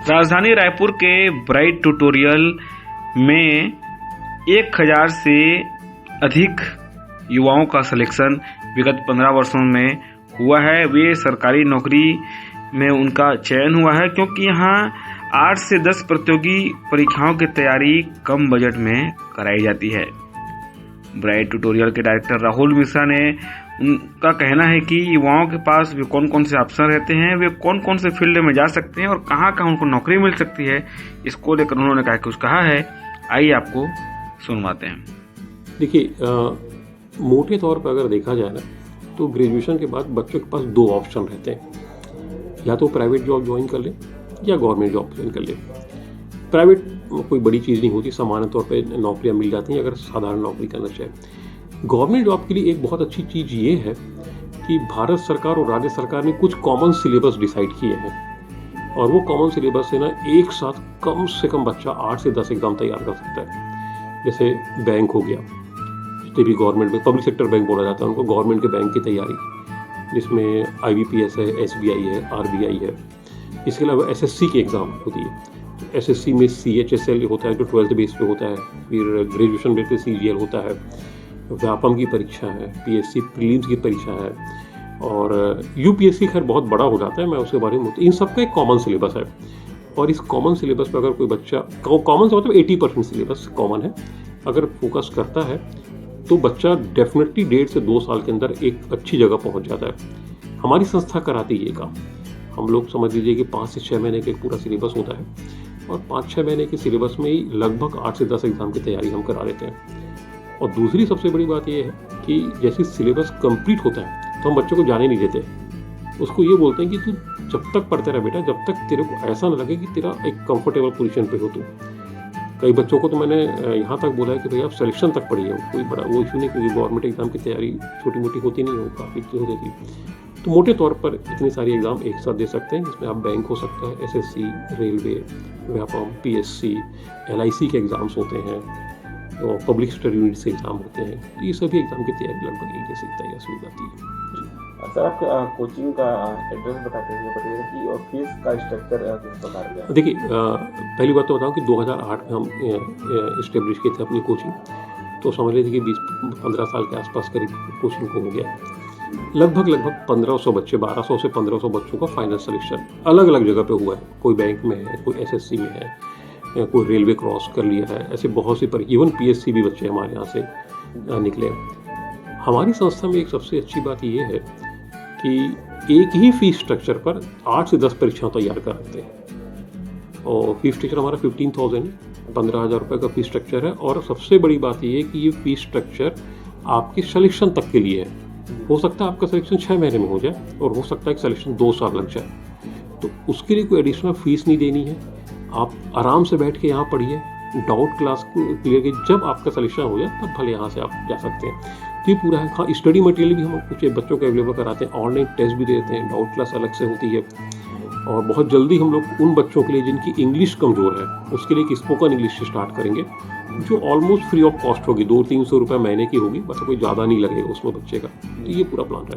राजधानी रायपुर के bright tutorial में 1000 से अधिक युवाओं का सिलेक्शन विगत 15 वर्षों में हुआ है। वे सरकारी नौकरी में उनका चयन हुआ है क्योंकि यहाँ 8 से 10 प्रतियोगी परीक्षाओं की तैयारी कम बजट में कराई जाती है। ब्राइट ट्यूटोरियल के डायरेक्टर राहुल मिश्रा ने उनका कहना है कि युवाओं के पास वे कौन कौन से अवसर रहते हैं, वे कौन कौन से फील्ड में जा सकते हैं और कहाँ कहाँ उनको नौकरी मिल सकती है। इसको लेकर उन्होंने कहा है। आइए आपको सुनवाते हैं। देखिए, मोटे तौर पर अगर देखा जाए ना तो ग्रेजुएशन के बाद बच्चों के पास 2 ऑप्शन रहते हैं, या तो प्राइवेट जॉब ज्वाइन कर ले या गवर्नमेंट जॉब ज्वाइन कर ले। प्राइवेट कोई बड़ी चीज़ नहीं होती, सामान्य तौर पे नौकरियां मिल जाती हैं अगर साधारण नौकरी करना चाहे। गवर्नमेंट जॉब के लिए एक बहुत अच्छी चीज़ ये है कि भारत सरकार और राज्य सरकार ने कुछ कॉमन सिलेबस डिसाइड किए हैं, और वो कॉमन सिलेबस से ना एक साथ कम से कम बच्चा 8 से 10 एग्जाम तैयार कर सकता है। जैसे बैंक हो गया, जितने भी गवर्नमेंट में पब्लिक सेक्टर बैंक बोला जाता है उनको, गवर्नमेंट के बैंक की तैयारी जिसमें IBPS है, SBI है, RBI है। इसके अलावा SSC की एग्ज़ाम होती है। SSC में CHSL होता है जो 12th बेस पे होता है, फिर ग्रेजुएशन बेस पे CGL होता है, व्यापम की परीक्षा है, PSC प्रीलिम्स की परीक्षा है, और UPSC खैर बहुत बड़ा हो जाता है, मैं उसके बारे में इन सब का एक कॉमन सिलेबस है। और इस कॉमन सिलेबस पर अगर कोई बच्चा, कॉमन से मतलब 80% सिलेबस कॉमन है, अगर फोकस करता है तो बच्चा डेफिनेटली 1.5 से 2 साल के अंदर एक अच्छी जगह पहुंच जाता है। हमारी संस्था कराती है ये काम। हम लोग समझ लीजिए कि 5 से 6 महीने का एक पूरा सिलेबस होता है, और 5-6 महीने के सिलेबस में ही लगभग 8 से 10 एग्जाम की तैयारी हम करा लेते हैं। और दूसरी सबसे बड़ी बात यह है कि जैसे सिलेबस कंप्लीट होता है तो हम बच्चों को जाने नहीं देते। उसको ये बोलते हैं कि तू जब तक पढ़ते रह बेटा, जब तक तेरे को ऐसा ना लगे कि तेरा एक कंफर्टेबल पोजीशन पे हो तू। कई बच्चों को तो मैंने यहाँ तक बोला है कि भाई आप सिलेक्शन तक पढ़िए, कोई बड़ा वो इशू नहीं, क्योंकि गवर्नमेंट एग्जाम की तैयारी छोटी मोटी होती नहीं हो, काफ़ी हो जाती। तो मोटे तौर पर इतनी सारी एग्जाम एक साथ दे सकते हैं, जिसमें आप बैंक हो सकता है, SSC, railway, Vyapam, PSC, LIC के एग्ज़ाम्स होते हैं, और पब्लिक सेक्टर यूनिट से एग्ज़ाम होते हैं। तो ये सभी एग्ज़ाम की तैयारी लगभग एक जैसी तैयारी हो जाती है। सर, आप कोचिंग का एड्रेस बताते हैं कि और फीस का स्ट्रक्चर किस प्रकार का है? देखिए, पहली बात तो बताऊं कि 2008 में हम इस्टेब्लिश किए थे अपनी कोचिंग। तो समझ लीजिए कि 20-15 साल के आसपास करीब कोचिंग को हो गया। लगभग 1500 बच्चे, 1200 से 1500 बच्चों का फाइनल सिलेक्शन अलग अलग जगह पे हुआ है। कोई बैंक में है, कोई SSC में है, कोई रेलवे क्रॉस कर लिया है, ऐसे बहुत सी इवन PSC भी बच्चे हमारे यहाँ से निकले। हमारी संस्था में एक सबसे अच्छी बात ये है कि एक ही फीस स्ट्रक्चर पर 8 से 10 परीक्षाएं तैयार करते हैं, और फीस स्ट्रक्चर हमारा 15,000 रुपये का फीस स्ट्रक्चर है। और सबसे बड़ी बात ये है कि ये फीस स्ट्रक्चर आपके सिलेक्शन तक के लिए है। हो सकता है आपका सिलेक्शन 6 महीने में हो जाए, और हो सकता है कि सिलेक्शन 2 साल लग जाए। तो उसके लिए कोई एडिशनल फीस नहीं देनी है। आप आराम से बैठ के यहाँ पढ़िए, डाउट क्लास क्लियर की, जब आपका सिलेक्शन हो जाए तब भले यहाँ से आप जा सकते हैं। तो ये पूरा है। हाँ, स्टडी मटेरियल भी हम कुछ बच्चों को अवेलेबल कराते हैं, ऑनलाइन टेस्ट भी देते हैं, डाउट क्लास अलग से होती है। और बहुत जल्दी हम लोग उन बच्चों के लिए जिनकी इंग्लिश कमज़ोर है, उसके लिए एक स्पोकन इंग्लिश स्टार्ट करेंगे, जो ऑलमोस्ट फ्री ऑफ कॉस्ट होगी। 200-300 रुपये महीने की होगी, बस कोई ज़्यादा नहीं लगेगा उसमें बच्चे का। तो ये पूरा प्लान रहता है।